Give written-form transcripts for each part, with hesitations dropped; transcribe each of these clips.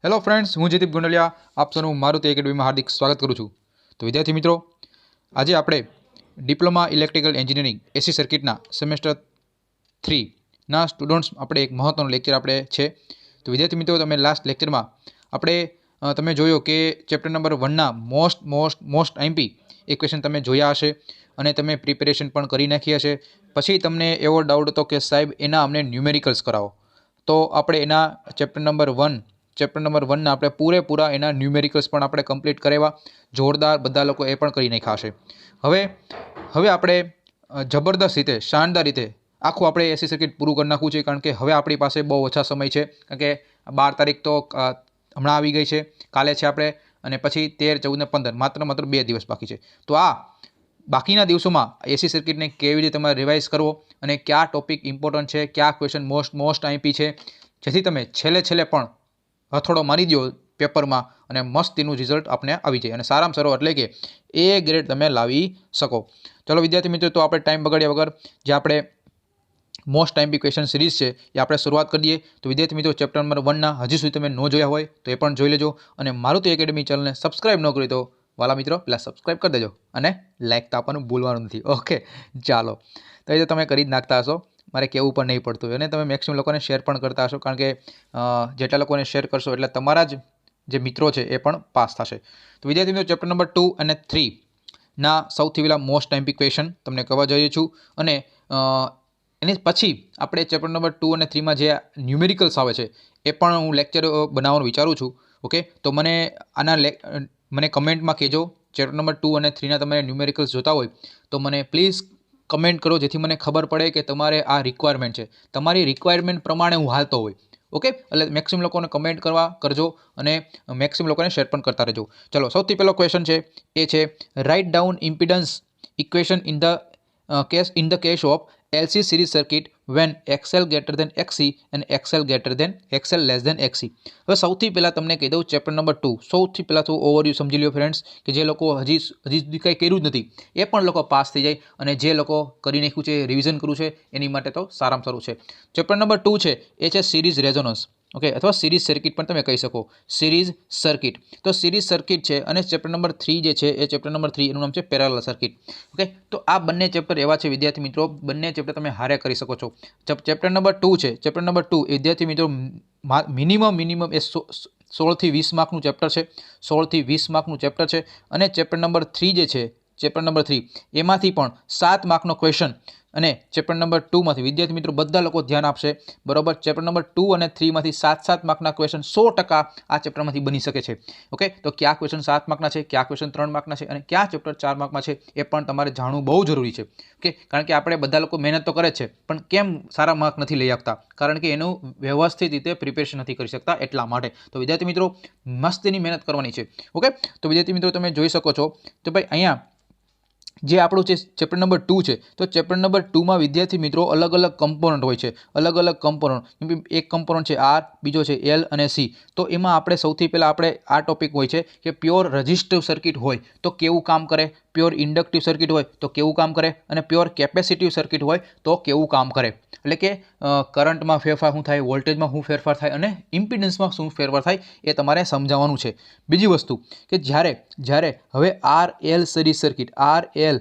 Hello friends, हूँ जयदीप गुंडलिया आप सबનું મારુતિ એકેડમીમાં હાર્દિક સ્વાગત કરું છું। તો વિદ્યાર્થી મિત્રો, આજે આપણે ડિપ્લોમા ઇલેક્ટ્રિકલ એન્જિનિયરિંગ એસી સર્કિટના સેમેસ્ટર 3 ના સ્ટુડન્ટ્સ આપણે એક મહત્વનું લેક્ચર આપણે છે। તો વિદ્યાર્થી મિત્રો, તમે લાસ્ટ લેક્ચરમાં આપણે તમે જોયો કે ચેપ્ટર નંબર 1 ના મોસ્ટ આઈએમપી એ ક્વેશ્ચન તમે જોયા હશે અને તમે પ્રિપેરેશન પણ કરી નાખી હશે। પછી તમને એવો ડાઉટ હતો કે સાહેબ એના અમને ન્યુમેરિકલ્સ કરાવો, તો આપણે એના ચેપ્ટર નંબર 1 ના આપણે પૂરેપૂરા એના ન્યુમેરિકલ્સ પણ આપણે કમ્પ્લીટ કરેવા, જોરદાર બધા લોકો એ પણ કરી નાખ્યા હશે। હવે આપણે જબરદસ્ત રીતે, શાનદાર રીતે આખું આપણે એસી સર્કિટ પૂરું કરી નાખવું છે, કારણ કે હવે આપણી પાસે બહુ ઓછા સમય છે। કારણ કે 12 તારીખ તો હમણાં આવી ગઈ છે, કાલે છે આપણે, અને પછી 13, 14 ને 15 માત્ર 2 દિવસ બાકી છે। તો આ બાકીના દિવસોમાં એસી સર્કિટને કેવી રીતે તમારે રિવાઇઝ કરવો અને કયા ટોપિક ઇમ્પોર્ટન્ટ છે, કયા ક્વેશ્ચન મોસ્ટ આઈપી છે, જેથી તમે છેલ્લે પણ હથોડો મારી દો પેપરમાં અને મસ્તીનું રિઝલ્ટ આપણે આવી જાય અને સારામાં સારો એટલે કે એ ગ્રેડ તમે લાવી શકો। ચલો વિદ્યાર્થી મિત્રો, તો આપણે ટાઈમ બગાડ્યા વગર જે આપણે મોસ્ટ આઈએમપી ક્વેશ્ચન સિરીઝ છે એ આપણે શરૂઆત કરીએ। તો વિદ્યાર્થી મિત્રો, ચેપ્ટર નંબર 1 ના હજી સુધી તમે ન જોયા હોય તો એ પણ જોઈ લેજો, અને મારુતિ એકેડમી ચેનલને સબસ્ક્રાઇબ ન કરી તો વાલા મિત્રો પહેલાં સબસ્ક્રાઇબ કરી દેજો અને લાઇક તો આપવાનું ભૂલવાનું નથી। ઓકે, ચાલો, તો એ તો તમે કરી જ નાખતા હશો, મારે કહેવું પણ નહીં પડતું, અને તમે મેક્સિમમ લોકોને શેર પણ કરતા હશો, કારણ કે જેટલા લોકોને શેર કરશો એટલે તમારા જ જે મિત્રો છે એ પણ પાસ થશે। તો વિદ્યાર્થી મિત્રો, ચેપ્ટર નંબર 2 અને 3 ના સૌથી પહેલાં મોસ્ટ આઈએમપી ક્વેશ્ચન તમને કહેવા જઈએ છું, અને એની પછી આપણે ચેપ્ટર નંબર 2 અને 3માં જે ન્યુમેરિકલ્સ આવે છે એ પણ હું લેક્ચર બનાવવાનું વિચારું છું। ઓકે, તો મને કમેન્ટમાં કહેજો, ચેપ્ટર નંબર 2 અને 3ના તમે ન્યુમેરિકલ્સ જોતા હોય તો મને પ્લીઝ કમેન્ટ કરો, જેથી મને ખબર પડે કે તમારે આ રિક્વાયરમેન્ટ છે, તમારી રિક્વાયરમેન્ટ પ્રમાણે હું હાલતો હોય। ઓકે, એટલે મેક્સિમમ લોકોને કમેન્ટ કરજો અને મેક્સિમમ લોકોને શેર પણ કરતા રહેજો। ચલો, સૌથી પહેલો ક્વેશ્ચન છે એ છે write down impedance equation in the case of LC series circuit when XL greater than XC and XL less than XC। હવે સૌથી પહેલાં તમને કહી દઉં, ચેપ્ટર નંબર 2 સૌથી પહેલાં તો ઓવરવ્યૂ સમજી લ્યો ફ્રેન્ડ્સ, કે જે લોકો હજી સુધી કંઈ કર્યું જ નથી એ પણ લોકો પાસ થઈ જાય, અને જે લોકો કરી નાખ્યું છે, રિવિઝન કરવું છે, એની માટે તો સારામાં સારું છે। ચેપ્ટર નંબર 2 છે એ છે સિરીઝ રેઝોનન્સ, ઓકે, અથવા સિરીઝ સર્કિટ પણ તમે કહી શકો, સિરીઝ સર્કિટ। તો સિરીઝ સર્કિટ છે, અને ચેપ્ટર નંબર 3 જે છે એ ચેપ્ટર નંબર 3 એનું નામ છે પેરેલલ સર્કિટ। ઓકે, તો આ બંને ચેપ્ટર એવા છે વિદ્યાર્થી મિત્રો, બંને ચેપ્ટર તમે હારે કરી શકો છો। ચેપ્ટર નંબર 2 છે, ચેપ્ટર નંબર 2 વિદ્યાર્થી મિત્રો મિનિમમ એ 16 થી 20 માર્કનું ચેપ્ટર છે, 16 થી 20 માર્કનું ચેપ્ટર છે, અને ચેપ્ટર નંબર 3 જે છે, ચેપ્ટર નંબર 3 એમાંથી પણ 7 માર્કનો ક્વેશ્ચન, અને ચેપ્ટર નંબર 2 માંથી વિદ્યાર્થી મિત્રો બધા લોકો ધ્યાન આપશે, બરોબર, ચેપ્ટર નંબર 2 અને 3 માંથી 7 માર્કના ક્વેશ્ચન 100% આ ચેપ્ટરમાંથી બની શકે છે। ઓકે, તો કયા ક્વેશ્ચન 7 માર્કના છે, કયા ક્વેશ્ચન 3 માર્કના છે, અને કયા ચેપ્ટર 4 માર્કમાં છે એ પણ તમારે જાણવું બહુ જરૂરી છે। ઓકે, કારણ કે આપણે બધા લોકો મહેનત તો કરે છે, પણ કેમ સારા માર્ક નથી લઈ આપતા? કારણ કે એનું વ્યવસ્થિત રીતે પ્રિપેરેશન નથી કરી શકતા, એટલા માટે। તો વિદ્યાર્થી મિત્રો, મસ્તીની મહેનત કરવાની છે। ઓકે, તો વિદ્યાર્થી મિત્રો તમે જોઈ શકો છો, તો ભાઈ અહીંયા જે આપણું છે ચેપ્ટર નંબર 2 છે, તો ચેપ્ટર નંબર 2માં વિદ્યાર્થી મિત્રો અલગ અલગ કમ્પોનન્ટ હોય છે, અલગ અલગ કમ્પોનન્ટ, એક કમ્પોનન્ટ છે R, બીજો છે L અને C। તો એમાં આપણે સૌથી પહેલાં આપણે આ ટોપિક હોય છે કે પ્યોર રજિસ્ટિવ સર્કિટ હોય તો કેવું કામ કરે, પ્યોર ઇન્ડક્ટિવ સર્કિટ હોય તો કેવું કામ કરે, અને પ્યોર કેપેસિટિવ સર્કિટ હોય તો કેવું કામ કરે। એટલે કે કરંટમાં ફેરફાર શું થાય, વોલ્ટેજમાં શું ફેરફાર થાય, અને ઇમ્પિડન્સમાં શું ફેરફાર થાય એ તમારે સમજાવવાનું છે। બીજી વસ્તુ કે જ્યારે હવે RL સિરીઝ સર્કિટ, RL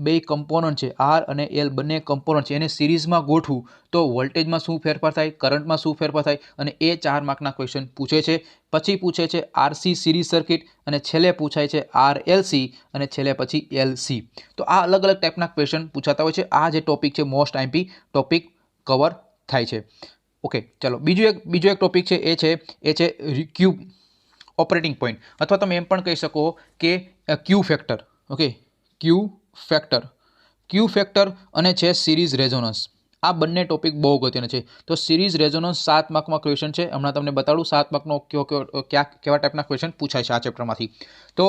બે કમ્પોનન્ટ છે, R અને L બંને કમ્પોનન્ટ છે, એને સિરીઝમાં ગોઠવું તો વોલ્ટેજમાં શું ફેરફાર થાય, કરંટમાં શું ફેરફાર થાય, અને એ 4 માર્કના ક્વેશ્ચન પૂછે છે। પછી પૂછે છે RC સિરીઝ સર્કિટ, અને છેલ્લે પૂછાય છે RLC, અને છેલ્લે પછી LC। તો આ અલગ અલગ ટાઈપના ક્વેશ્ચન પૂછાતા હોય છે। આ જે ટોપિક છે મોસ્ટ આઈએમપી ટોપિક કવર થાય છે। ઓકે, ચલો, બીજો એક ટોપિક છે એ છે ક્યુ ઓપરેટિંગ પોઈન્ટ, અથવા તમે એમ પણ કહી શકો કે ક્યુ ફેક્ટર। ઓકે, ક્યુ ફેક્ટર અને છે સિરીઝ રેઝોનન્સ। આ બંને ટોપિક બહુ અગત્યના છે। તો સિરીઝ રેઝોનન્સ 7 માર્કમાં ક્વેશ્ચન છે, હમણાં તમને બતાડું 7 માર્કનો કેવા ટાઈપના ક્વેશ્ચન પૂછાય છે આ ચેપ્ટરમાંથી। તો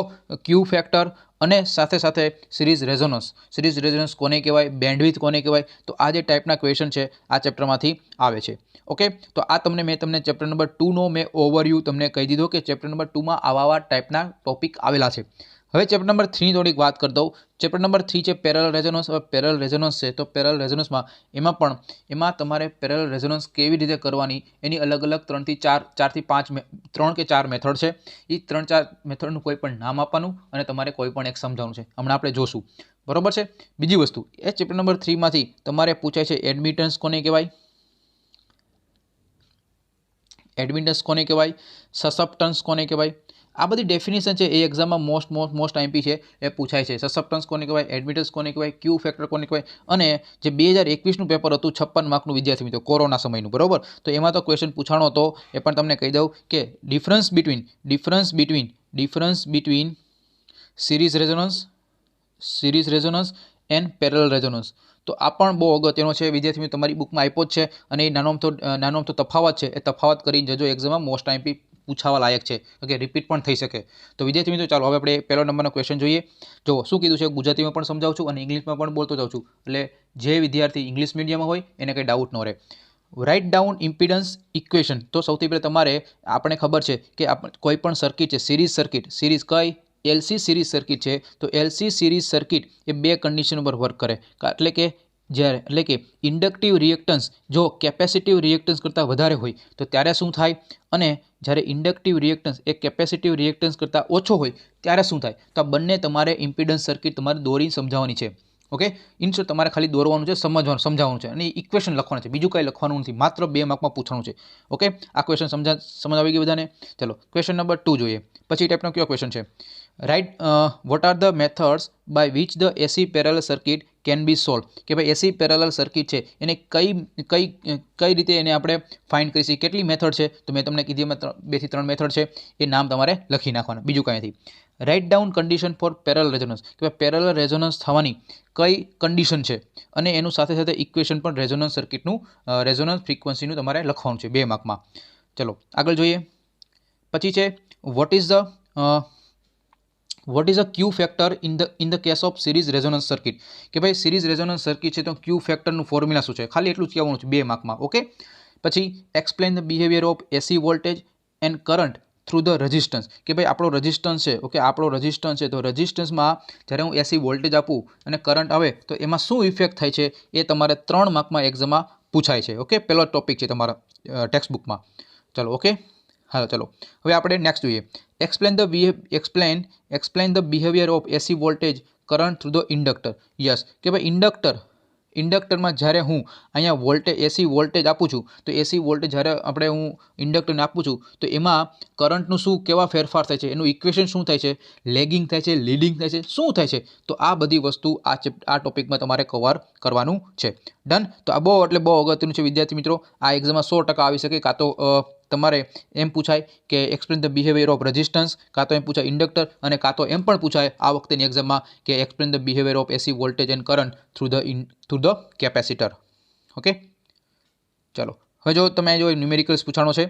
ક્યુ ફેક્ટર અને સાથે સાથે સિરીઝ રેઝોનન્સ કોને કહેવાય, બેન્ડવિડ્થ કોને કહેવાય, તો આ જે ટાઈપના ક્વેશ્ચન છે આ ચેપ્ટરમાંથી આવે છે। ઓકે, તો આ મેં તમને ચેપ્ટર નંબર 2નો મેં ઓવરવ્યૂ તમને કહી દીધો કે ચેપ્ટર નંબર 2માં આવા ટાઈપના ટોપિક આવેલા છે। હવે ચેપ્ટર નંબર 3 ની થોડીક વાત કરી દઉં. ચેપ્ટર નંબર 3 છે પેરેલલ રેઝોનન્સ. હવે પેરેલલ રેઝોનન્સ છે તો પેરેલલ રેઝોનન્સમાં એમાં તમારે પેરેલલ રેઝોનન્સ કેવી રીતે કરવાની એની અલગ અલગ 3 થી 4 મેથડ છે. એ 3-4 મેથડનું કોઈ પણ નામ આપવાનું અને તમારે કોઈ પણ એક સમજાવવાનું છે. હમણાં આપણે જોશું, બરોબર છે. બીજી વસ્તુ એ ચેપ્ટર નંબર 3 માંથી તમારે પૂછાય છે એડમિટન્સ કોને કહેવાય, સસેપ્ટન્સ કોને કહેવાય. આ બધી ડેફિનેશન છે એ એક્ઝામમાં મોસ્ટ આઈએમપી છે એ પૂછાય છે. સસેપ્ટન્સ કોને કહેવાય, એડમિટન્સ કોને કહેવાય, ક્યુ ફેક્ટર કોને કહેવાય. અને જે 2021નું પેપર હતું 56 માર્કનું વિદ્યાર્થી મિત્રો કોરોના સમયનું, બરોબર, તો એમાં તો ક્વેશ્ચન પૂછાણો હતો. એ પણ તમને કહી દઉં કે difference between series resonance and parallel resonance. તો આ પણ બહુ અગત્યનો છે વિદ્યાર્થી મિત્રો, તમારી બુકમાં આપ્યો જ છે. અને એ નાનો અમથો તફાવત છે, એ તફાવત કરીને જજો. એક્ઝામમાં મોસ્ટ આઈએમપી પૂછાવા લાયક છે. ઓકે, રિપીટ પણ થઈ શકે. તો વિદ્યાર્થી મિત્રો ચાલો હવે આપણે પહેલો નંબરનો ક્વેશ્ચન જોઈએ. જો શું કીધું છે, ગુજરાતીમાં પણ સમજાવું છું અને ઇંગ્લિશમાં પણ બોલતો જાઉં છું, એટલે જે વિદ્યાર્થી ઇંગ્લિશ મીડિયમમાં હોય એને કંઈ ડાઉટ ન રહે. Write down impedance equation. તો સૌથી પહેલાં તમારે, આપણે ખબર છે કે કોઈ પણ સર્કિટ છે, સિરીઝ કઈ એલસી સિરીઝ સર્કિટ છે, તો એલસી સિરીઝ સર્કિટ એ બે કન્ડિશન ઉપર વર્ક કરે. એટલે કે ઇન્ડક્ટિવ રિએક્ટન્સ જો કેપેસિટિવ રિએક્ટન્સ કરતાં વધારે હોય તો ત્યારે શું થાય, અને જ્યારે ઇન્ડક્ટિવ રિએક્ટન્સ એ કેપેસિટિવ રિએક્ટન્સ કરતાં ઓછો હોય ત્યારે શું થાય. તો આ બંને તમારે ઇમ્પિડન્સ સર્કિટ તમારે દોરીને સમજાવવાની છે. ઓકે, ઇનશોર્ટ તમારે ખાલી દોરવાનું છે, સમજાવવાનું છે અને ઇક્વેશન લખવાનું છે, બીજું કંઈ લખવાનું નથી. માત્ર 2 માર્કમાં પૂછવાનું છે. ઓકે, આ ક્વેશ્ચન સમજ આવી ગઈ બધાને. ચલો ક્વેશ્ચન નંબર 2 જોઈએ. પછી ટાઈપનો કયો ક્વેશ્ચન છે, right what are the methods by which the AC parallel circuit can be solve. કે ભાઈ એસી પેરેલલ સર્કિટ છે એને કઈ રીતે એને આપણે ફાઇન્ડ કરી શકીએ. કેટલી મેથડ છે, તો મેં તમને કીધી એમાં 2 થી 3 મેથડ છે. એ નામ તમારે લખી નાખવાના, બીજું કંઈ નથી. Write down condition for parallel resonance. કે ભાઈ પેરેલલ રેઝોનન્સ થવાની કઈ કન્ડિશન છે, અને એનું સાથે સાથે ઇક્વેશન પણ રેઝોનન્સ સર્કિટનું રેઝોનન્સ ફ્રીક્વન્સીનું તમારે લખવાનું છે 2 માર્કમાં. ચલો આગળ જોઈએ. પછી છે what is a Q factor in the case of series resonance circuit. કે ભાઈ સિરીઝ રેઝોનન્સ સર્કિટ છે તો ક્યુ ફેક્ટરનું ફોર્મ્યુલા શું છે, ખાલી એટલું જ કહેવાનું છે 2 માર્કમાં. ઓકે, પછી explain the behaviour of AC voltage and current through the resistance. કે ભાઈ આપણો રેઝિસ્ટન્સ છે, ઓકે, આપણો રેઝિસ્ટન્સ છે, તો રેઝિસ્ટન્સમાં જ્યારે હું એસી વોલ્ટેજ આપું અને કરંટ આવે તો એમાં શું ઇફેક્ટ થાય છે એ તમારે 3 માર્કમાં એક્ઝામમાં પૂછાય છે. ઓકે, પહેલો ટોપિક છે તમારા ટેક્સ્ટ બુકમાં. ચલો ઓકે, હા ચલો હવે આપણે નેક્સ્ટ જોઈએ. Explain the behaviour of AC voltage current through the inductor. Yes, કે ભાઈ ઇન્ડક્ટરમાં જ્યારે હું અહીંયા એસી વોલ્ટેજ આપું છું, તો એસી વોલ્ટેજ જ્યારે હું ઇન્ડક્ટરને આપું છું તો એમાં કરંટનું કેવા ફેરફાર થાય છે, એનું ઇક્વેશન શું થાય છે, લેગિંગ થાય છે, લીડિંગ થાય છે, શું થાય છે. તો આ બધી વસ્તુ આ ટોપિકમાં તમારે કવર કરવાનું છે. ડન. તો આ બહુ અગત્યનું છે વિદ્યાર્થી મિત્રો. આ એક્ઝામમાં 100% આવી શકે. કાં તો તમારે એમ પૂછાય કે explain the behaviour of resistance, કાં તો એમ પૂછાય ઇન્ડક્ટર, અને કાં તો એમ પણ પૂછાય આ વખતેની એક્ઝામમાં કે explain the behaviour of AC voltage and current through the capacitor. Okay, ચલો હવે જો તમે ન્યુમેરિકલ્સ પૂછાણો છે.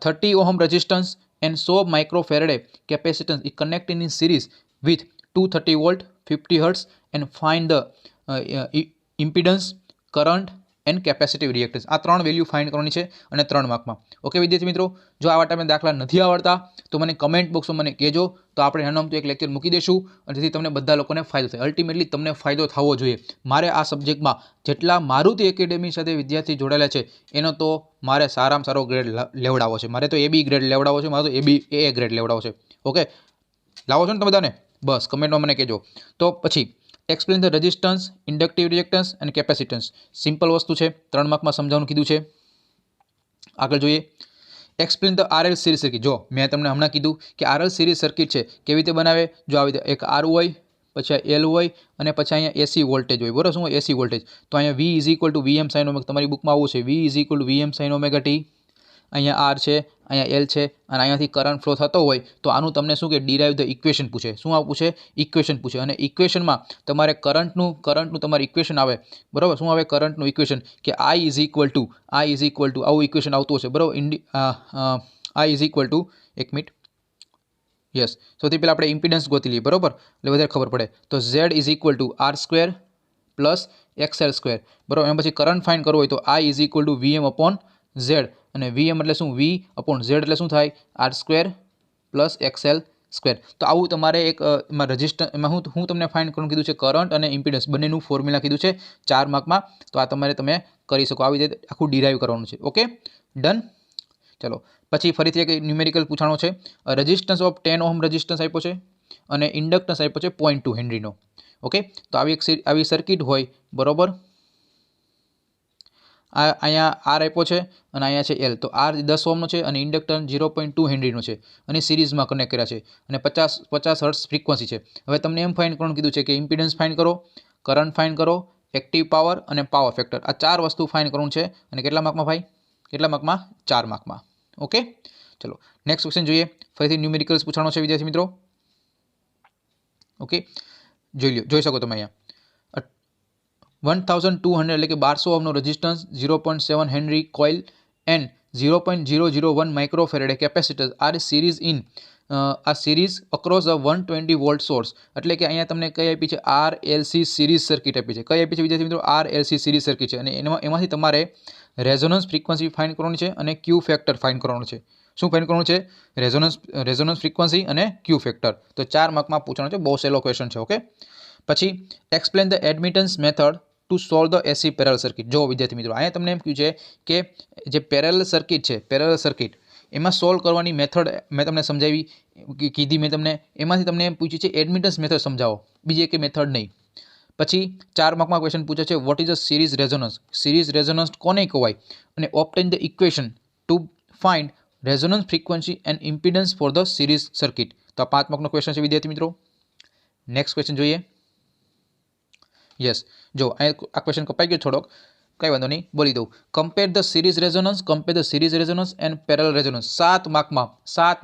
30 ohm resistance and 100 માઇક્રોફેરેડે capacitance is connected in series with 230 volt 50 hertz and find the impedance, current and capacitive reactance. આ 3 value find કરવાની છે અને 3 માર્કમાં. Okay વિદ્યાર્થી મિત્રો, જો આવા ટાઈમે દાખલા નથી આવડતા તો મને કમેન્ટ બોક્સમાં મને કહેજો, તો આપણે નાનું એક લેક્ચર મૂકી દઈશું અને જેથી તમને બધા લોકોને ફાયદો થાય. અલ્ટિમેટલી તમને ફાયદો થવો જોઈએ. મારે આ સબ્જેક્ટમાં જેટલા મારુતિ એકેડેમી સાથે વિદ્યાર્થી જોડાયેલા છે એનો તો મારે સારામાં સારો ગ્રેડ લેવડાવો છે. મારે તો AB ગ્રેડ લેવડાવો છે, મારે તો AA ગ્રેડ લેવડાવો છે. ઓકે, લાવો છો ને તમે બધાને? બસ કમેન્ટમાં મને કહેજો. તો પછી explain the resistance, inductive reactance અને કેપેસિટન્સ. સિમ્પલ વસ્તુ છે, 3 માર્કમાં સમજાવવાનું કીધું છે. આગળ જોઈએ. Explain the RL series circuit. જો મેં તમને હમણાં કીધું કે RL સિરીઝ સર્કિટ છે કેવી રીતે બનાવે. જો આવી રીતે એક R હોય, પછી L હોય અને પછી અહીંયા એસી વોલ્ટેજ હોય. બરાબર, શું હોય એસી વોલ્ટેજ. તો અહીંયા V is equal two VM sine omega. તમારી બુકમાં આવું છે, V is equal two VM sine omega T. અહીંયા R છે, અહીંયા L છે અને અહીંયાથી કરંટ ફ્લો થતો હોય તો આનું તમને શું કે ડિરાઈવ ધ ઇક્વેશન પૂછે. શું પૂછે? ઇક્વેશન પૂછે. અને ઇક્વેશનમાં તમારે કરંટનું તમારે ઇક્વેશન આવે. બરાબર, શું આવે કરંટનું ઇક્વેશન કે I ઇઝ ઇક્વલ ટુ આવું ઇક્વેશન આવતું હશે. બરાબર, I ઇઝ ઇક્વલ ટુ, એક મિનિટ, યસ, સૌથી પહેલાં આપણે ઇમ્પિડન્સ ગોતી લઈએ. બરાબર, એટલે વધારે ખબર પડે. તો Z is equal two R² plus XL². બરાબર, એમ પછી કરંટ ફાઇન્ડ કરવો હોય તો I is equal two VM upon Z. અને VM એટલે શું? V અપોન Z એટલે શું થાય? R² plus XL². સ્ક્વેર. તો આવું તમારે એક એમાં રજિસ્ટર એમાં હું તમને ફાઇન્ડ કરવાનું કીધું છે, કરંટ અને ઇમ્પિડન્સ બંનેનું ફોર્મ્યુલા કીધું છે 4 માર્કમાં. તો આ તમે કરી શકો, આવી રીતે આખું ડિરાઈવ કરવાનું છે. Okay, done. ચલો પછી ફરીથી એક ન્યુમેરિકલ પૂછાણો છે. રેઝિસ્ટન્સ ઓફ 10 ઓહમ રેઝિસ્ટન્સ આપ્યો છે અને ઇન્ડક્ટન્સ આપ્યો છે 0.2 હેનરીનો. ઓકે, તો આવી સર્કિટ હોય, બરોબર. અહીંયા આર આપ્યો છે અને અહીંયા છે એલ. તો આર 10 ઓહમનો છે અને ઇન્ડક્ટન્સ 0.2 હેનરીનો છે અને સિરીઝમાં કનેક્ટ કર્યા છે અને 50 હર્ટ્ઝ ફ્રીક્વન્સી છે. હવે તમને એમ ફાઇન્ડ કરવાનું કીધું છે કે ઇમ્પિડન્સ ફાઇન્ડ કરો, કરંટ ફાઇન્ડ કરો, એક્ટિવ પાવર અને પાવર ફેક્ટર. આ 4 વસ્તુ ફાઇન્ડ કરવાનું છે. અને કેટલા માર્કમાં ભાઈ? કેટલા માર્કમાં? 4 માર્કમાં. ઓકે, ચલો નેક્સ્ટ ક્વેશ્ચન જોઈએ. ફરીથી ન્યુમેરિકલ્સ પૂછાણો છે વિદ્યાર્થી મિત્રો. ઓકે, જોઈ શકો તમે અહીંયા 1200 એટલે કે 1200 ઓહમનો રેઝિસ્ટન્સ, 0.7 હેનરી કોઇલ એન્ડ 0.001 માઇક્રોફેરેડે કેપેસિટર આર સિરીઝ ઇન આ series across a 120 volt source. એટલે કે અહીંયા તમને કઈ આપી છે? આર એલસી સિરીઝ સર્કિટ આપી છે. કઈ આપી છે વિદ્યાર્થી મિત્રો? આર એલસી સિરીઝ સર્કિટ છે. અને એમાંથી તમારે રેઝોનન્સ ફ્રીક્વન્સી ફાઇન્ડ કરવાની છે અને ક્યુ ફેક્ટર ફાઇન્ડ કરવાનું છે. શું ફાઇન્ડ કરવાનું છે? રેઝોનન્સ ફ્રીક્વન્સી અને ક્યુ ફેક્ટર. તો 4 માર્કમાં પૂછવાનું છે. બહુ સહેલો ક્વેશ્ચન છે. ઓકે, પછી explain the admittance method to solve the AC parallel circuit. જો વિદ્યાર્થી મિત્રો, અહીંયા તમને એમ કહ્યું છે કે જે પેરેલલ સર્કિટ છે, પેરેલલ સર્કિટ એમાં સોલ્વ કરવાની મેથડ મેં તમને સમજાવી કીધી મેં તમને. એમાંથી તમને એમ પૂછ્યું છે એડમિટન્સ મેથડ સમજાવો, બીજી એક મેથડ નહીં. પછી 4 માર્કમાં ક્વેશ્ચન પૂછે છે what is a series resonance. Series resonance કોને કહેવાય? અને obtain the equation to find resonance frequency and impedance for the series circuit. તો આ 5 માર્કનો ક્વેશ્ચન છે વિદ્યાર્થી મિત્રો. નેક્સ્ટ ક્વેશ્ચન જોઈએ. યસ, જો આ ક્વેશ્ચન કપાઈ ગયો થોડોક, કંઈ વાંધો નહીં, બોલી દઉં. Compare the series resonance and parallel resonance. 7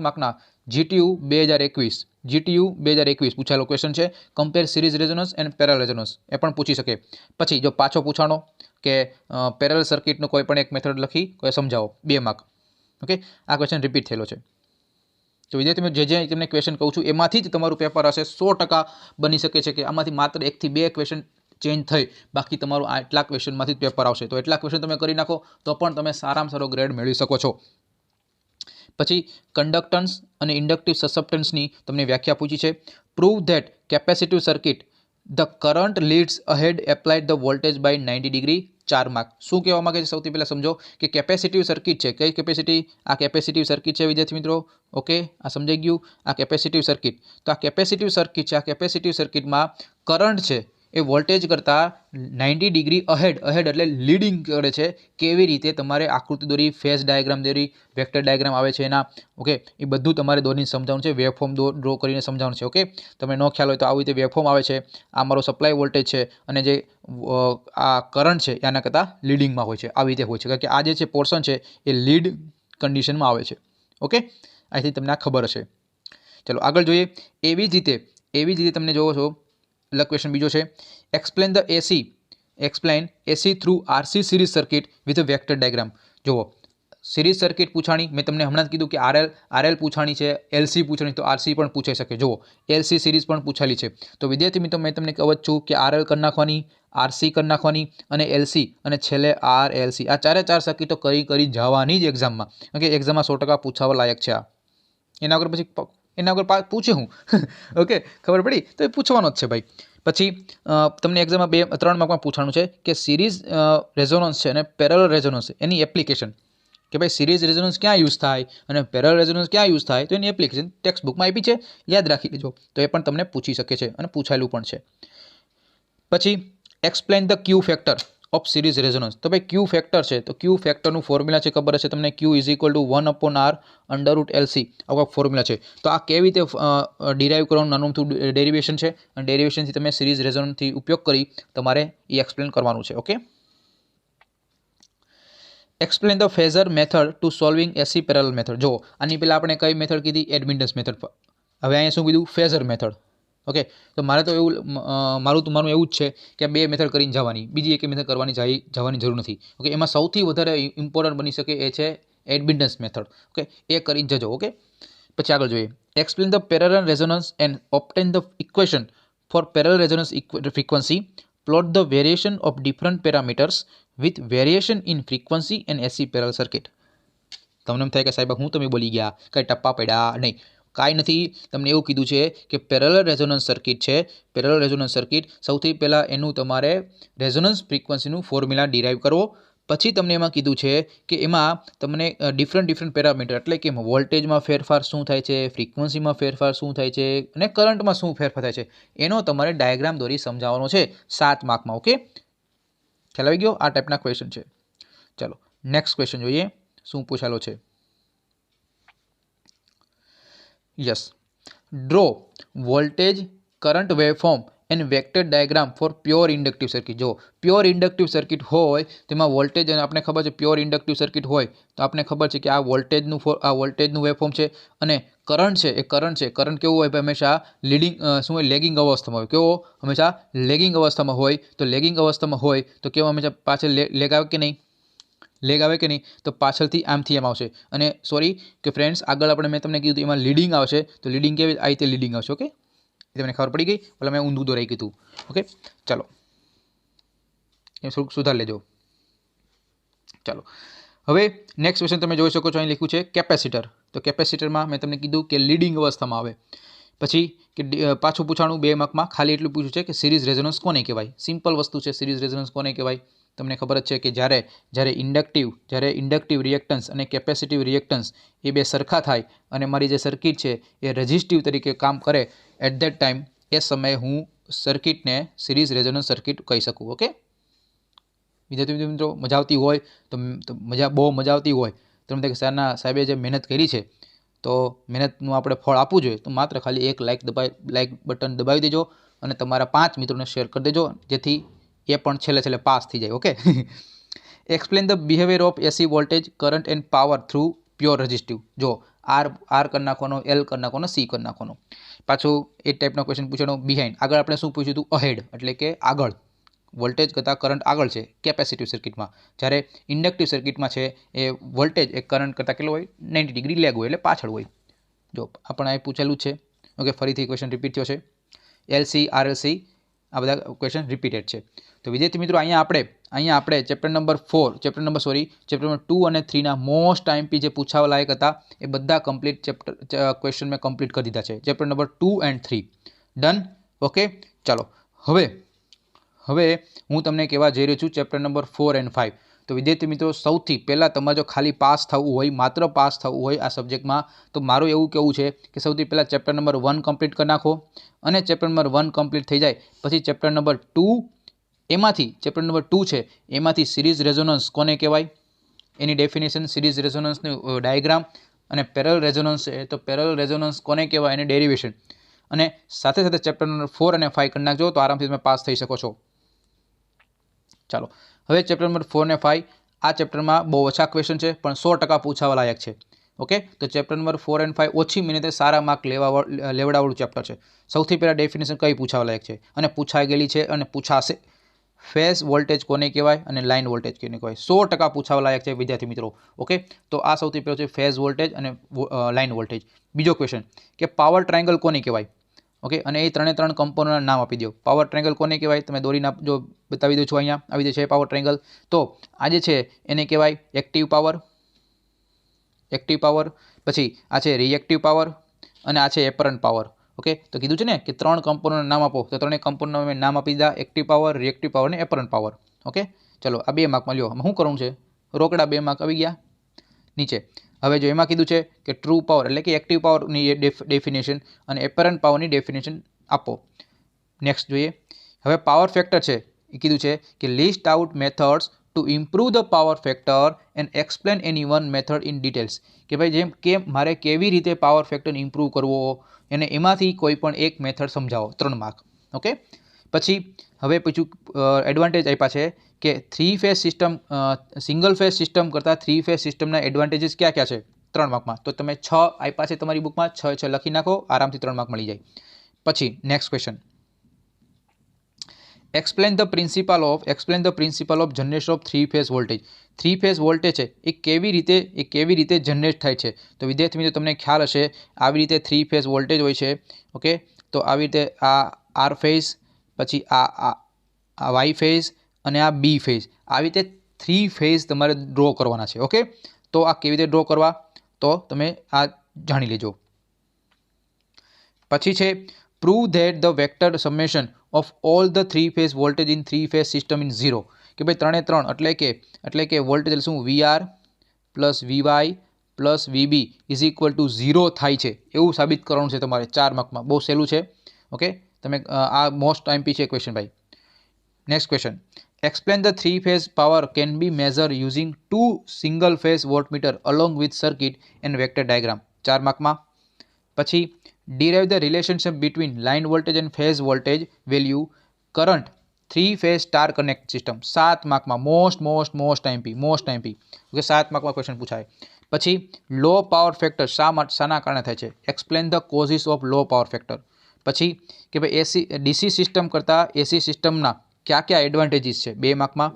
માર્કના જીટીયુ 2021 પૂછાયેલો ક્વેશ્ચન છે. Compare series resonance and parallel resonance એ પણ પૂછી શકે. પછી જો પાછો પૂછાણો કે પેરેલલ સર્કિટનો કોઈ પણ એક મેથડ લખી કોઈ સમજાવો, 2 માર્ક. ઓકે, આ ક્વેશ્ચન રિપીટ થયેલો છે. તો વિદ્યાર્થી મિત્રો, જે તમને ક્વેશ્ચન કહું છું એમાંથી જ તમારું પેપર હશે. 100% બની શકે છે કે આમાંથી માત્ર 1 થી 2 ક્વેશ્ચન ચેન્જ થઈ, બાકી તમારું આટલા ક્વેશ્ચનમાંથી જ પેપર આવશે. તો એટલા ક્વેશ્ચન તમે કરી નાખો તો પણ તમે સારામાં સારો ગ્રેડ મેળવી શકો છો. પછી કન્ડક્ટન્સ અને ઇન્ડક્ટિવ સસેપ્ટન્સની તમને વ્યાખ્યા પૂછી છે. Prove that capacitive circuit the current leads ahead applied the voltage by 90 degree. 4 mark. શું કહેવા માંગે છે? સૌથી પહેલાં સમજો કે કેપેસિટિવ સર્કિટ છે. કઈ કેપેસિટી? આ કેપેસિટિવ સર્કિટ છે વિદ્યાર્થી મિત્રો. ઓકે, આ સમજાઈ ગયું. આ કેપેસિટિવ સર્કિટ. તો આ કેપેસિટિવ સર્કિટ છે. આ કેપેસિટિવ સર્કિટમાં કરંટ છે એ વોલ્ટેજ કરતાં 90 ડિગ્રી અહેડ એટલે લીડિંગ કરે છે. કેવી રીતે? તમારે આકૃતિ દોરી, ફેઝ ડાયાગ્રામ દોરી, વેક્ટર ડાયાગ્રામ આવે છે એના. ઓકે, એ બધું તમારે દોરીને સમજાવવાનું છે. વેવફોર્મ ડ્રો કરીને સમજાવવાનું છે. ઓકે, તમને ન ખ્યાલ હોય તો આવી રીતે વેવફોર્મ આવે છે. આ મારો સપ્લાય વોલ્ટેજ છે અને જે આ કરંટ છે એના કરતાં લીડિંગમાં હોય છે. આવી રીતે હોય છે, કારણ કે આ જે છે પોર્શન છે એ લીડ કન્ડિશનમાં આવે છે. ઓકે, અહીંથી તમને આ ખબર હશે. ચલો આગળ જોઈએ. એવી જ રીતે તમને જોવો છો અલગ ક્વેશ્ચન બીજો છે. Explain AC through RC series circuit with vector diagram. જુઓ, સિરીઝ સર્કિટ પૂછાણી, મેં તમને હમણાં જ કીધું કે આરએલ પૂછાણી છે, એલસી પૂછાણી, તો આરસી પણ પૂછાઈ શકે. જુઓ, એલસી સિરીઝ પણ પૂછાયેલી છે. તો વિદ્યાર્થી મિત્રો, મેં તમને કહું છું કે આરએલ કરી નાખવાની, આરસી કરી નાખવાની અને એલસી અને છેલ્લે આરએલસી. આ 4 સર્કિટો કરી જવાની જ એક્ઝામમાં. ઓકે, એક્ઝામમાં 100% પૂછાવા લાયક છે. એના વગર પૂછે હું ઓકે, ખબર પડી? તો એ પૂછવાનો જ છે ભાઈ. પછી તમને એક્ઝામમાં 3 માર્કમાં પૂછવાનું છે કે સિરીઝ રેઝોનન્સ છે અને પેરેલલ રેઝોનન્સ એની એપ્લિકેશન. કે ભાઈ સિરીઝ રેઝોનન્સ ક્યાં યુઝ થાય અને પેરેલલ રેઝોનન્સ ક્યાં યુઝ થાય, તો એની એપ્લિકેશન ટેક્સ્ટ બુકમાં આપી છે, યાદ રાખી લેજો. તો એ પણ તમને પૂછી શકે છે અને પૂછાયેલું પણ છે. પછી explain the Q factor of series resonance. તો ભાઈ ક્યુ ફેક્ટર છે, તો ક્યુ ફેક્ટરનું ફોર્મ્યુલા છે, ખબર હશે તમને. Q is equal to 1/r √LC. આવો ફોર્મ્યુલા છે. તો આ કેવી રીતે ડિરાઈવ કરવાનું નાનું ડેરિવેશન છે અને ડેરિવેશનથી તમે સિરીઝ રેઝોનન્સથી ઉપયોગ કરી તમારે એ એક્સપ્લેન કરવાનું છે. Okay, explain the phasor method to solving AC parallel method. જો આની પહેલાં આપણે કઈ મેથડ કીધી? Admittance method. હવે અહીંયા શું કીધું? Phasor method. ઓકે, તો મારું એવું જ છે કે 2 મેથડ કરીને જવાની, બીજી એક મેથડ જવાની જરૂર નથી. ઓકે, એમાં સૌથી વધારે ઇમ્પોર્ટન્ટ બની શકે એ છે એડમિટન્સ મેથડ. ઓકે, એ કરીને જજો. ઓકે, પછી આગળ જોઈએ. Explain the parallel resonance and obtain the equation for parallel resonance frequency. Plot the variation of different parameters with variation in frequency and AC parallel circuit. તમને એમ થાય કે સાહેબ હું તમે બોલી ગયા, કંઈ ટપ્પા પડ્યા નહીં. કાંઈ નથી, તમને એવું કીધું છે કે પેરેલલ રેઝોનન્સ સર્કિટ છે. પેરેલલ રેઝોનન્સ સર્કિટ સૌથી પહેલાં એનું તમારે રેઝોનન્સ ફ્રીક્વન્સીનું ફોર્મ્યુલા ડિરાઈવ કરવો. પછી તમને એમાં કીધું છે કે એમાં તમને ડિફરન્ટ પેરામીટર એટલે કે વોલ્ટેજમાં ફેરફાર શું થાય છે, ફ્રીક્વન્સીમાં ફેરફાર શું થાય છે અને કરંટમાં શું ફેરફાર થાય છે એનો તમારે ડાયાગ્રામ દોરી સમજાવવાનો છે 7 માર્કમાં. ઓકે, ખ્યાલ આવી ગયો? આ ટાઈપના ક્વેશ્ચન છે. ચાલો નેક્સ્ટ ક્વેશ્ચન જોઈએ શું પૂછાયેલો છે. Yes, draw voltage current waveform and vector diagram for pure inductive circuit. જો પ્યોર ઇન્ડક્ટિવ સર્કિટ હોય તેમાં વોલ્ટેજ આપણે ખબર છે, પ્યોર ઇન્ડક્ટિવ સર્કિટ હોય તો આપણે ખબર છે કે આ વોલ્ટેજનું વેવફોર્મ છે અને કરંટ છે એ કરંટ કેવું હોય હંમેશા શું હોય, લેગિંગ અવસ્થામાં હોય. કેવો? હંમેશા લેગિંગ અવસ્થામાં હોય. તો લેગિંગ અવસ્થામાં હોય તો કેવો હંમેશા પાછળ લેગ આવે કે નહીં? લેગ આવે કે નહીં? તો પાછળથી આમથી એમ આવશે. અને સોરી કે ફ્રેન્ડ્સ, આગળ મેં તમને કીધું એમાં લીડિંગ આવશે. તો લીડિંગ કેવી આ રીતે લીડિંગ આવશે. ઓકે, તમને ખબર પડી ગઈ? એટલે મેં ઊંધું દોરાઈ કીધું. ઓકે, ચાલો એ થોડુંક સુધાર લેજો. ચાલો હવે નેક્સ્ટ ક્વેશ્ચન તમે જોઈ શકો છો, અહીં લખ્યું છે કેપેસિટર. તો કેપેસિટરમાં મેં તમને કીધું કે લીડિંગ અવસ્થામાં આવે. પછી કે પાછું પૂછાણું 2 માર્કમાં ખાલી એટલું પૂછ્યું છે કે સિરીઝ રેઝોનન્સ કોને કહેવાય. સિમ્પલ વસ્તુ છે, સિરીઝ રેઝોનન્સ કોને કહેવાય? તમને ખબર જ છે કે જ્યારે ઇન્ડક્ટિવ રિએક્ટન્સ અને કેપેસિટિવ રિએક્ટન્સ એ બે સરખા થાય અને મારી જે સર્કિટ છે એ રેઝિસ્ટિવ તરીકે કામ કરે, એટ ધેટ ટાઈમ એ સમયે હું સર્કિટને સિરીઝ રેઝોનન્સ સર્કિટ કહી શકું. ઓકે વિદ્યાર્થી મિત્રો, મજા આવતી હોય તો બહુ મજા આવતી હોય તો તમને સરના સાહેબે જે મહેનત કરી છે તો મહેનતનું આપણે ફળ આપવું જોઈએ તો માત્ર ખાલી એક લાઇક બટન દબાવી દેજો અને તમારા 5 મિત્રોને શેર કરી દેજો, જેથી એ પણ છેલ્લે પાસ થઈ જાય. Okay, explain the behaviour of AC voltage current end power through pure resistive. જો આર કરી નાખવાનો, એલ કરી નાખવાનો, સી કરી નાખવાનો. પાછું એ ટાઈપનો ક્વેશ્ચન પૂછવાનો બિહાઇન્ડ. આગળ આપણે શું પૂછ્યું હતું? અહેડ એટલે કે આગળ, વોલ્ટેજ કરતાં કરંટ આગળ છે કેપેસિટિવ સર્કિટમાં. જ્યારે ઇન્ડક્ટિવ સર્કિટમાં છે એ વોલ્ટેજ એ કરંટ કરતાં કેટલો હોય? 90 ડિગ્રી લેગ હોય, એટલે પાછળ હોય. જો આપણે અહીં પૂછેલું છે. ઓકે, ફરીથી ક્વેશ્ચન રિપીટ થયો છે. એલસી આરએલસી આ બધા ક્વેશ્ચન રિપીટેડ છે. તો વિદ્યાર્થી મિત્રો, અહીંયા આપણે ચેપ્ટર નંબર 2 અને 3 ના મોસ્ટ આઈએમપી જે પૂછાવા લાયક હતા એ બધા કમ્પ્લીટ ક્વેશ્ચન મેં કમ્પ્લીટ કરી દીધા છે. Chapter number 2 and 3 done. Okay, ચાલો હવે હું તમને કહેવા જઈ રહ્યો છું ચેપ્ટર નંબર 4 એન્ડ 5. તો વિદ્યાર્થી મિત્રો, સૌથી પહેલાં તમારે જો ખાલી પાસ થવું હોય, માત્ર પાસ થવું હોય આ સબ્જેક્ટમાં, તો મારું એવું કહેવું છે કે સૌથી પહેલાં ચેપ્ટર નંબર 1 કમ્પ્લીટ કરી નાખો. અને ચેપ્ટર નંબર 1 કમ્પ્લીટ થઈ જાય પછી ચેપ્ટર નંબર 2 ચેપ્ટર નંબર 2 છે એમાંથી સિરીઝ રેઝોનન્સ કોને કહેવાય એની ડેફિનેશન, સિરીઝ રેઝોનન્સનું ડાયાગ્રામ, અને પેરેલલ રેઝોનન્સ છે તો પેરેલલ રેઝોનન્સ કોને કહેવાય એની ડેરિવેશન, અને સાથે ચેપ્ટર નંબર 4 અને 5 કરી નાખજો તો આરામથી તમે પાસ થઈ શકો છો. ચાલો હવે ચેપ્ટર નંબર 4 અને 5 આ ચેપ્ટરમાં બહુ ઓછા ક્વેશ્ચન છે પણ 100% પૂછાવા લાયક છે. ઓકે, તો ચેપ્ટર નંબર 4 એન્ડ 5 ઓછી મિનિટે સારા માર્ક લેવડાવાળું ચેપ્ટર છે. સૌથી પહેલાં ડેફિનેશન કઈ પૂછાવા લાયક છે અને પૂછાઈ ગયેલી છે અને પૂછાશે. ફેઝ વોલ્ટેજ કોને કહેવાય અને લાઇન વોલ્ટેજ કોને કહેવાય? 100% પૂછાવા લાયક છે વિદ્યાર્થી મિત્રો. ઓકે, તો આ સૌથી પહેલો છે ફેઝ વોલ્ટેજ અને લાઇન વોલ્ટેજ. બીજો ક્વેશ્ચન કે પાવર ટ્રાયંગલ કોને કહેવાય? ઓકે, અને એ 3 કમ્પોનન્ટના નામ આપી દો. પાવર ટ્રાયંગલ કોને કહેવાય? તમે દોરીને જો બતાવી દઉં છું, અહીંયા આવી જાય છે પાવર ટ્રાયંગલ. તો આ જે છે એને કહેવાય એક્ટિવ પાવર, પછી આ છે રિએક્ટિવ પાવર અને આ છે એપરન્ટ પાવર. ઓકે, તો કીધું છે ને કે 3 કમ્પોનન્ટ નામ આપો, તો 3 કમ્પોનન્ટ મેં નામ આપી દીધા: એક્ટિવ પાવર, રિએક્ટિવ પાવર અને એપરન્ટ પાવર. ઓકે, ચલો આ 2 માર્કમાં લ્યો. આમાં શું કરવાનું છે? રોકડા 2 માર્ક આવી ગયા નીચે. હવે જો એમાં કીધું છે કે ટ્રુ પાવર એટલે કે એક્ટિવ પાવરની ડેફિનેશન અને એપરન્ટ પાવરની ડેફિનેશન આપો. નેક્સ્ટ જોઈએ. હવે પાવર ફેક્ટર છે એ કીધું છે કે list out methods to improve the power factor and explain any one method in details. કે ભાઈ જેમ કે મારે કેવી રીતે પાવર ફેક્ટર ઇમ્પ્રૂવ કરવો અને એમાંથી કોઈ પણ એક મેથડ સમજાવો. 3 માર્ક. ઓકે, પછી હવે એડવાન્ટેજ આપ્યા છે કે 3 phase system, single phase system કરતાં 3 ફેઝ સિસ્ટમના એડવાન્ટેજીસ ક્યાં છે? 3 માર્કમાં. તો તમે 6 આપ્યા છે તમારી બુકમાં, 6 લખી નાખો, આરામથી 3 માર્ક મળી જાય. પછી next question, explain the principal of generation of 3 phase voltage. 3 phase voltage છે એ કેવી રીતે જનરેટ થાય છે? તો વિદ્યાર્થી મિત્રો, તમને ખ્યાલ હશે આવી રીતે 3 ફેઝ વોલ્ટેજ હોય છે. ઓકે, તો આવી રીતે આ આર ફેઝ, પછી આ વાય ફેઝ અને આ બી ફેઝ, આવી રીતે 3 ફેઝ તમારે ડ્રો કરવાના છે. ઓકે, તો આ કેવી રીતે ડ્રો કરવા તો તમે આ જાણી લેજો. પછી છે prove that the vector summation of all the 3 phase voltage in 3 phase system in 0 કે ભાઈ 3 એ 3 એટલે કે વોલ્ટેજ શું VR plus VY plus VB is equal two 0 થાય છે એવું સાબિત કરવાનું છે તમારે 4 માર્કમાં. બહુ સહેલું છે. ઓકે, તમે આ મોસ્ટ આઈએમપી છે ક્વેશ્ચન ભાઈ. Next question, explain the three phase power can be measured using two single phase voltmeter along with circuit and vector diagram. 4 માર્કમાં. પછી derive the relationship between line voltage and phase voltage value current 3 phase star connect system. 7 માર્કમાં. Most IMP. Okay, 7 માર્કમાં question પૂછાય. પછી low power factor શાના કારણે થાય છે? Explain the causes of low power factor. પછી કે ભાઈ ડીસી સિસ્ટમ કરતાં એસી સિસ્ટમના क्या एडवांटेजीस है? 2 मार्कમાં.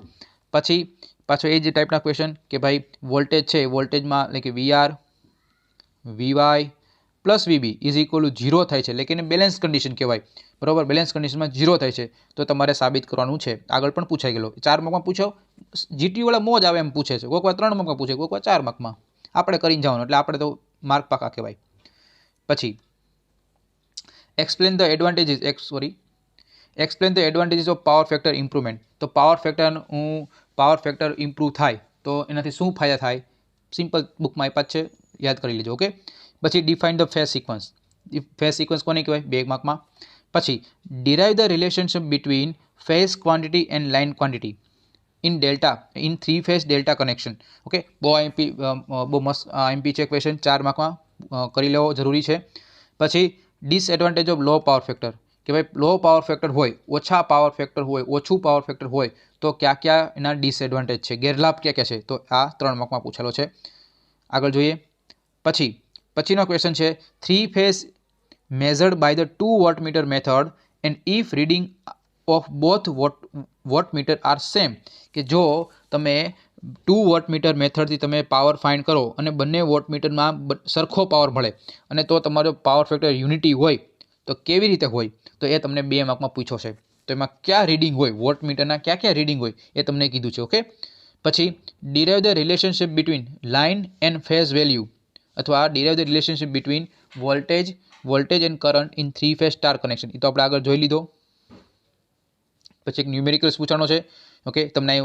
પછી પાછો એ જ ટાઈપના ક્વેશ્ચન કે ભાઈ વોલ્ટેજ છે, વોલ્ટેજમાં એટલે કે VR VY plus VB is equal two 0 થાય છે, એટલે કે એને બેલેન્સ કન્ડિશન કહેવાય. બરાબર, બેલેન્સ કન્ડિશનમાં 0 થાય છે તો તમારે સાબિત કરવાનું છે. આગળ પણ પૂછાઈ ગયેલો. 4 માર્કમાં પૂછો, જીટી વાળા મોજ આવે એમ પૂછે છે. કોઈક વાર 3 માર્કમાં પૂછે, કોઈક વાર 4 માર્કમાં. આપણે કરીને જવાનું એટલે આપણે તો માર્ક પાકા કહેવાય. પછી explain the advantages of power factor improvement. તો પાવર ફેક્ટર ઇમ્પ્રૂવ થાય તો એનાથી શું ફાયદા થાય? સિમ્પલ બુકમાં આપ્યા છે, યાદ કરી લેજો. ઓકે, પછી define the phase sequence. Phase sequence કોને કહેવાય? 2 માર્કમાં. પછી derive the relationship between phase quantity end line quantity in 3 phase delta connection. Okay, બહુ મસ્ત આઈએમપી છે ક્વેશ્ચન. 4 માર્કમાં કરી લેવો જરૂરી છે. પછી disadvantage of low power factor કે ભાઈ લો પાવર ફેક્ટર હોય, ઓછું પાવર ફેક્ટર હોય તો ક્યાં એના ડિસએડવાન્ટેજ છે, ગેરલાભ ક્યાં છે? તો આ 3 માર્કમાં પૂછેલો છે. આગળ જોઈએ. પછીનો ક્વેશ્ચન છે 3 phase measured by the 2 wattmeter method and if reading of both wattmeter are same. કે જો તમે 2 વોટમીટર મેથડથી તમે પાવર ફાઇન્ડ કરો અને બંને વોટમીટરમાં સરખો પાવર મળે અને તો તમારો પાવર ફેક્ટર યુનિટી હોય તો કેવી રીતે હોય? તો એ તમને 2 માર્કમાં પૂછ્યો છે. તો એમાં ક્યાં રીડિંગ હોય, વોટમીટરના ક્યાં રીડિંગ હોય એ તમને કીધું છે. ઓકે, પછી derive the relationship between line and phase value અથવા derive the relationship between voltage and current in 3 phase star connection. એ તો આપણે આગળ જોઈ લીધો. પછી એક ન્યુમેરિકલ્સ પૂછવાનો છે. ઓકે, તમને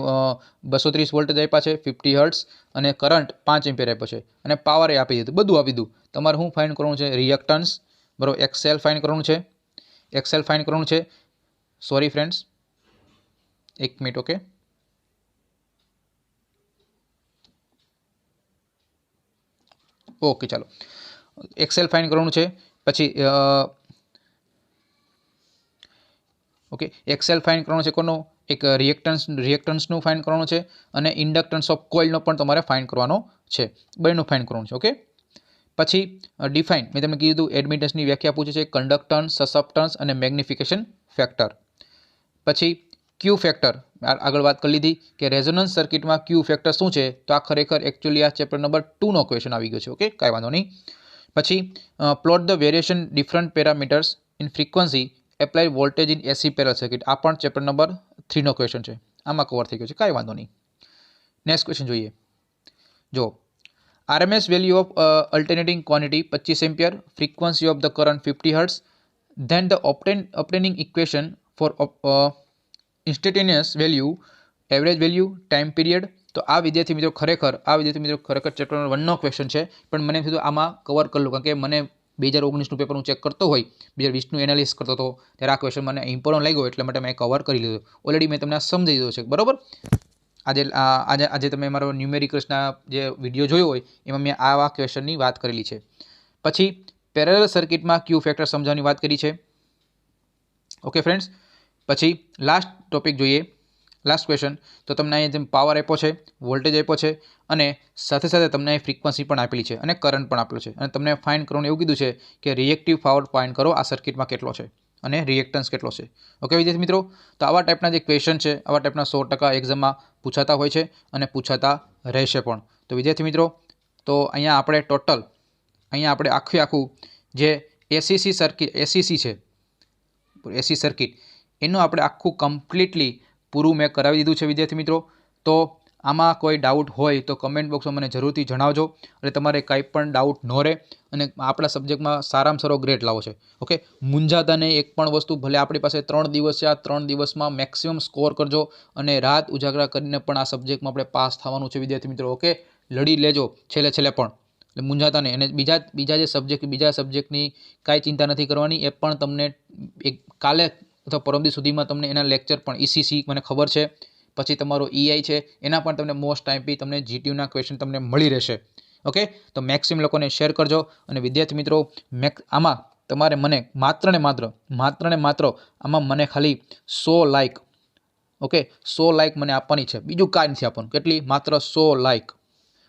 230 વોલ્ટેજ આપ્યા છે, 50 હર્ટ્ઝ અને કરંટ 5 એમ્પિયર આપ્યો છે અને પાવર એ આપી દીધું, બધું આપી દીધું. તમારે શું ફાઇન્ડ કરવાનું છે? રિએક્ટન્સ. બરાબર, એક્સેલ ફાઇન્ડ કરવાનું છે. Sorry friends, 1 minute. ઓકે, ચાલો, એક્સેલ ફાઇન્ડ કરવાનું છે. પછી ઓકે, એક્સેલ ફાઇન્ડ કરવાનું છે. કોનો? એક રિએક્ટન્સનું ફાઇન્ડ કરવાનું છે અને ઇન્ડક્ટન્સ ઓફ કોઇલનો પણ તમારે ફાઇન્ડ કરવાનો છે. બંનેનું ફાઇન્ડ કરવાનું છે. ઓકે, પછી ડિફાઇન, મેં તમને કીધું એડમિટન્સની વ્યાખ્યા પૂછે છે, કન્ડક્ટન્સ, સસેપ્ટન્સ અને મેગ્નિફિકેશન ફેક્ટર. પછી ક્યુ ફેક્ટર આગળ વાત કરી લીધી કે રેઝોનન્સ સર્કિટમાં ક્યુ ફેક્ટર શું છે? તો આ ખરેખર એકચ્યુઅલી આ ચેપ્ટર નંબર 2 નો ક્વેશ્ચન આવી ગયો છે. ઓકે, કાંઈ વાંધો નહીં. પછી plot the variation different parameters in frequency apply voltage in AC parallel circuit. આ પણ ચેપ્ટર નંબર 3 નો ક્વેશ્ચન છે. આમાં કવર થઈ ગયો છે, કાંઈ વાંધો નહીં. નેક્સ્ટ ક્વેશ્ચન જોઈએ. જો RMS value of alternating quantity 25 ampere, frequency of the current 50 hertz, then the obtaining equation for instantaneous value, average value, time period. તો આ વિદ્યાર્થી મિત્રો ખરેખર ચેપ્ટર નંબર 1 નો ક્વેશ્ચન છે, પણ મને થયું આમાં કવર કરી લો કારણ કે મને 2019નું પેપર હું ચેક કરતો હોય, 2020નું એનાલિસિસ કરતો હતો ત્યારે આ ક્વેશ્ચન મને ઇમ્પોર્ટન્ટ લાગ્યો એટલે માટે મેં કવર કરી લીધો. ઓલરેડી મેં તમને સમજાવી દીધો છે. બરાબર, આજે તમે મારો ન્યુમેરિકલ્સના જે વિડીયો જોયો હોય એમાં મેં આવા ક્વેશ્ચનની વાત કરેલી છે. પછી પેરેલલ સર્કિટમાં ક્યુ ફેક્ટર સમજાવવાની વાત કરી છે. ઓકે ફ્રેન્ડ્સ, પછી લાસ્ટ ટોપિક જોઈએ, લાસ્ટ ક્વેશ્ચન. તો તમને અહીંયા જેમ પાવર આપ્યો છે, વોલ્ટેજ આપ્યો છે અને સાથે સાથે તમને અહીં ફ્રીક્વન્સી પણ આપેલી છે અને કરંટ પણ આપેલો છે અને તમને ફાઇન્ડ કરવાનું એવું કીધું છે કે રિએક્ટિવ પાવર ફાઇન્ડ કરો આ સર્કિટમાં કેટલો છે અને રિએક્ટન્સ કેટલો છે. ઓકે વિદ્યાર્થી મિત્રો, તો આવા ટાઈપના જે ક્વેશ્ચન છે આવા ટાઈપના 100% એક્ઝામમાં પૂછાતા હોય છે અને પૂછાતા રહેશે પણ. તો વિદ્યાર્થી મિત્રો, તો અહીંયા આપણે આખું જે એસીસી છે, એસી સર્કિટ એનું આપણે આખું કમ્પ્લીટલી પૂરું મેં કરાવી દીધું છે વિદ્યાર્થી મિત્રો. તો આમાં કોઈ ડાઉટ હોય તો કમેન્ટ બોક્સમાં મને જરૂરથી જણાવજો અને તમારે કંઈ પણ ડાઉટ ન રહે અને આપણા સબ્જેક્ટમાં સારામાં સારો ગ્રેડ લાવો છે. ઓકે, મૂંઝાતા નહીં. એક પણ વસ્તુ ભલે આપણી પાસે 3 દિવસ છે, આ 3 દિવસમાં મેક્સિમમ સ્કોર કરજો અને રાત ઉજાગરા કરીને પણ આ સબ્જેક્ટમાં આપણે પાસ થવાનું છે વિદ્યાર્થી મિત્રો. ઓકે, લડી લેજો છેલ્લે પણ, એટલે મૂંઝાતા નહીં. અને બીજા સબ્જેક્ટની કાંઈ ચિંતા નથી કરવાની. એ પણ તમને કાલે અથવા પરમ દિવસ સુધીમાં તમને એના લેક્ચર પણ ECC મને ખબર છે, પછી તમારો EI છે, એના પણ તમને મોસ્ટ ટાઈમથી તમને GTUના ક્વેશ્ચન તમને મળી રહેશે. ઓકે, તો મેક્સિમમ લોકોને શેર કરજો. અને વિદ્યાર્થી મિત્રો, આમાં તમારે મને માત્ર ને માત્ર આમાં મને ખાલી 100 લાઇક, ઓકે, 100 લાઇક મને આપવાની છે, બીજું કાંઈ નથી આપવાનું. કેટલી? માત્ર 100 લાઇક.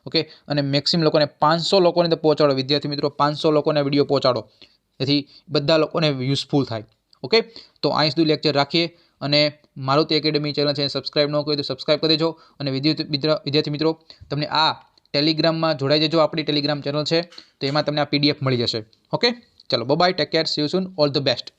ઓકે, અને મેક્સિમમ લોકોને 500 લોકોને તો પહોંચાડો વિદ્યાર્થી મિત્રો, 500 લોકોને વિડીયો પહોંચાડો, જેથી બધા લોકોને યુઝફુલ થાય. ઓકે, તો અહીં સુધી લેક્ચર રાખીએ. અને મારુતિ એકેડમી ચેનલ છે, સબસ્ક્રાઇબ ન કર્યું તો સબસ્ક્રાઇબ કરી દેજો. અને વિદ્યાર્થી મિત્રો, તમને આ ટેલિગ્રામમાં જોડાઈ જજો. આપણી ટેલિગ્રામ ચેનલ છે, તો એમાં તમને આ PDF મળી જશે. ઓકે, ચલો, bye bye, take care, C you soon, all the best.